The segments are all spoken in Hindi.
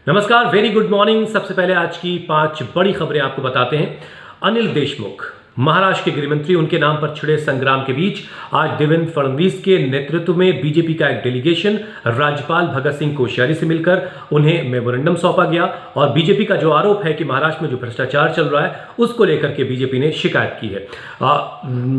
नमस्कार, वेरी गुड मॉर्निंग। सबसे पहले आज की 5 बड़ी खबरें आपको बताते हैं। अनिल देशमुख महाराष्ट्र के गृहमंत्री, उनके नाम पर छिड़े संग्राम के बीच आज देवेंद्र फडणवीस के नेतृत्व में बीजेपी का एक डेलीगेशन राज्यपाल भगत सिंह कोश्यारी से मिलकर उन्हें मेमोरेंडम सौंपा गया। और बीजेपी का जो आरोप है कि महाराष्ट्र में जो भ्रष्टाचार चल रहा है उसको लेकर के बीजेपी ने शिकायत की है।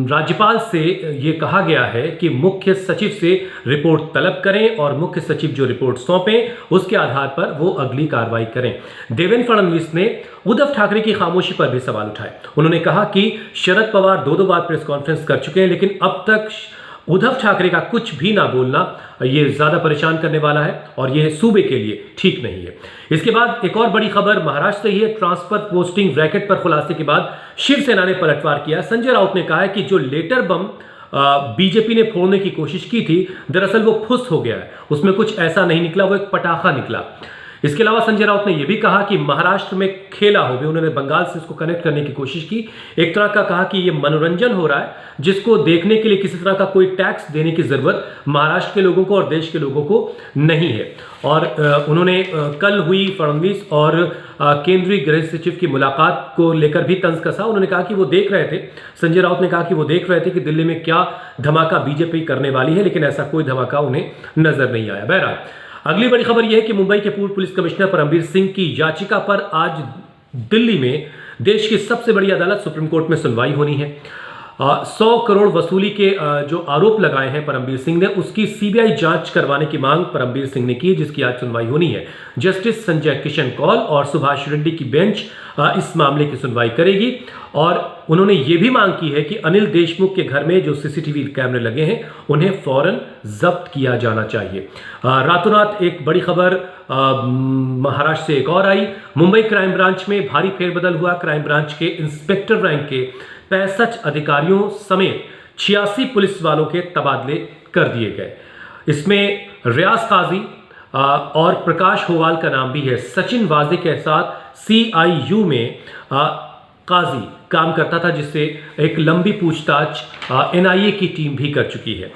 राज्यपाल से ये कहा गया है कि मुख्य सचिव से रिपोर्ट तलब करें और मुख्य सचिव जो रिपोर्ट सौंपें उसके आधार पर वो अगली कार्रवाई करें। देवेंद्र फडणवीस ने उद्धव ठाकरे की खामोशी पर भी सवाल उठाए। उन्होंने कहा कि शरद पवार दो बार प्रेस कॉन्फ्रेंस कर चुके हैं, लेकिन अब तक उद्धव ठाकरे का कुछ भी ना बोलना ये ज्यादा परेशान करने वाला है और यह सूबे के लिए ठीक नहीं है। इसके बाद एक और बड़ी खबर महाराष्ट्र से ही है। ट्रांसफर पोस्टिंग रैकेट पर खुलासे के बाद शिवसेना ने पलटवार किया। संजय राउत ने कहा है कि जो लेटर बम बीजेपी ने फोड़ने की कोशिश की थी, दरअसल वो फुस हो गया है, उसमें कुछ ऐसा नहीं निकला, वो एक पटाखा निकला। इसके अलावा संजय राउत ने यह भी कहा कि महाराष्ट्र में खेला हो भी, उन्होंने बंगाल से इसको कनेक्ट करने की कोशिश की। एक तरह का कहा कि यह मनोरंजन हो रहा है जिसको देखने के लिए किसी तरह का कोई टैक्स देने की जरूरत महाराष्ट्र के लोगों को और देश के लोगों को नहीं है। और उन्होंने कल हुई फडणवीस और केंद्रीय गृह सचिव की मुलाकात को लेकर भी तंज कसा। उन्होंने कहा कि वो देख रहे थे, संजय राउत ने कहा कि वो देख रहे थे कि दिल्ली में क्या धमाका बीजेपी करने वाली है, लेकिन ऐसा कोई धमाका उन्हें नजर नहीं आया। बहरहाल अगली बड़ी खबर यह है कि मुंबई के पूर्व पुलिस कमिश्नर परमबीर सिंह की याचिका पर आज दिल्ली में देश की सबसे बड़ी अदालत सुप्रीम कोर्ट में सुनवाई होनी है। 100 करोड़ वसूली के जो आरोप लगाए हैं परमबीर सिंह ने, उसकी सीबीआई जांच करवाने की मांग परमबीर सिंह ने की, जिसकी आज सुनवाई होनी है। जस्टिस संजय किशन कौल और सुभाष रेड्डी की बेंच इस मामले की सुनवाई करेगी। और उन्होंने ये भी मांग की है कि अनिल देशमुख के घर में जो सीसीटीवी कैमरे लगे हैं उन्हें फौरन जब्त किया जाना चाहिए। रातों रात एक बड़ी खबर महाराष्ट्र से एक और आई। मुंबई क्राइम ब्रांच में भारी फेरबदल हुआ। क्राइम ब्रांच के इंस्पेक्टर रैंक के 65 अधिकारियों समेत 86 पुलिस वालों के तबादले कर दिए गए। इसमें रियाज काजी और प्रकाश होवाल का नाम भी है। सचिन वाजे के साथ CIU में काजी काम करता था, जिससे एक लंबी पूछताछ NIA की टीम भी कर चुकी है।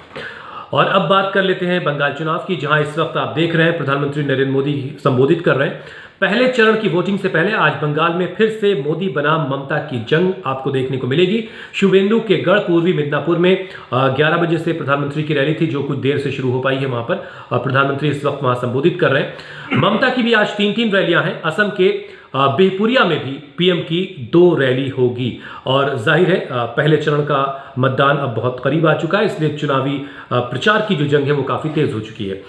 और अब बात कर लेते हैं बंगाल चुनाव की, जहां इस वक्त आप देख रहे हैं प्रधानमंत्री नरेंद्र मोदी संबोधित कर रहे हैं। पहले चरण की वोटिंग से पहले आज बंगाल में फिर से मोदी बनाम ममता की जंग आपको देखने को मिलेगी। शुभेंदु के गढ़ पूर्वी मिदनापुर में 11 बजे से प्रधानमंत्री की रैली थी, जो कुछ देर से शुरू हो पाई है वहां पर। प्रधानमंत्री इस वक्त वहां संबोधित कर रहे हैं। ममता की भी आज 3 रैलियां हैं। असम के बिहपुरिया में भी PM की 2 रैली होगी। और जाहिर है पहले चरण का मतदान अब बहुत करीब आ चुका है, इसलिए चुनावी प्रचार की जो जंग है वो काफी तेज हो चुकी है।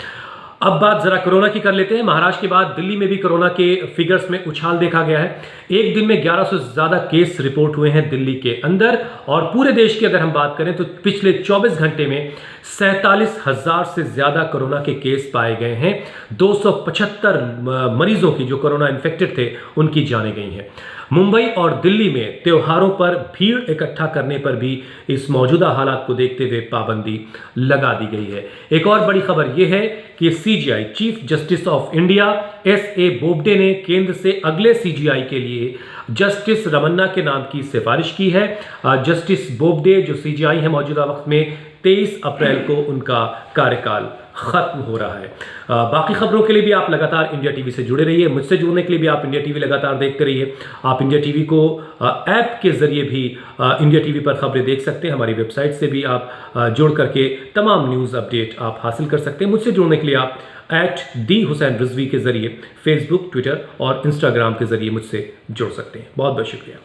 अब बात जरा कोरोना की कर लेते हैं। महाराष्ट्र के बाद दिल्ली में भी कोरोना के फिगर्स में उछाल देखा गया है। एक दिन में 1100 से ज्यादा केस रिपोर्ट हुए हैं दिल्ली के अंदर। और पूरे देश की अगर हम बात करें तो पिछले 24 घंटे में 47,000 से ज्यादा कोरोना के केस पाए गए हैं। 275 मरीजों की जो कोरोना इन्फेक्टेड थे उनकी जाने गई हैं। मुंबई और दिल्ली में त्योहारों पर भीड़ इकट्ठा करने पर भी इस मौजूदा हालात को देखते हुए पाबंदी लगा दी गई है। एक और बड़ी खबर यह है कि CGI chief justice of India SA Bobde ने केंद्र से अगले CGI के लिए जस्टिस रमन्ना के नाम की सिफारिश की है। जस्टिस बोबडे जो CGI है मौजूदा वक्त में 23 अप्रैल को उनका कार्यकाल खत्म हो रहा है। बाकी खबरों के लिए भी आप लगातार इंडिया टीवी से जुड़े रहिए। मुझसे जुड़ने के लिए भी आप इंडिया टीवी लगातार देखते रहिए। आप इंडिया टीवी को ऐप के जरिए भी इंडिया टीवी पर खबरें देख सकते हैं। हमारी वेबसाइट से भी आप जुड़ करके तमाम न्यूज़ अपडेट आप हासिल कर सकते हैं। मुझसे जुड़ने के लिए आप @D_Hussain Rizvi के जरिए फेसबुक, ट्विटर और इंस्टाग्राम के जरिए मुझसे जुड़ सकते हैं। बहुत बहुत शुक्रिया।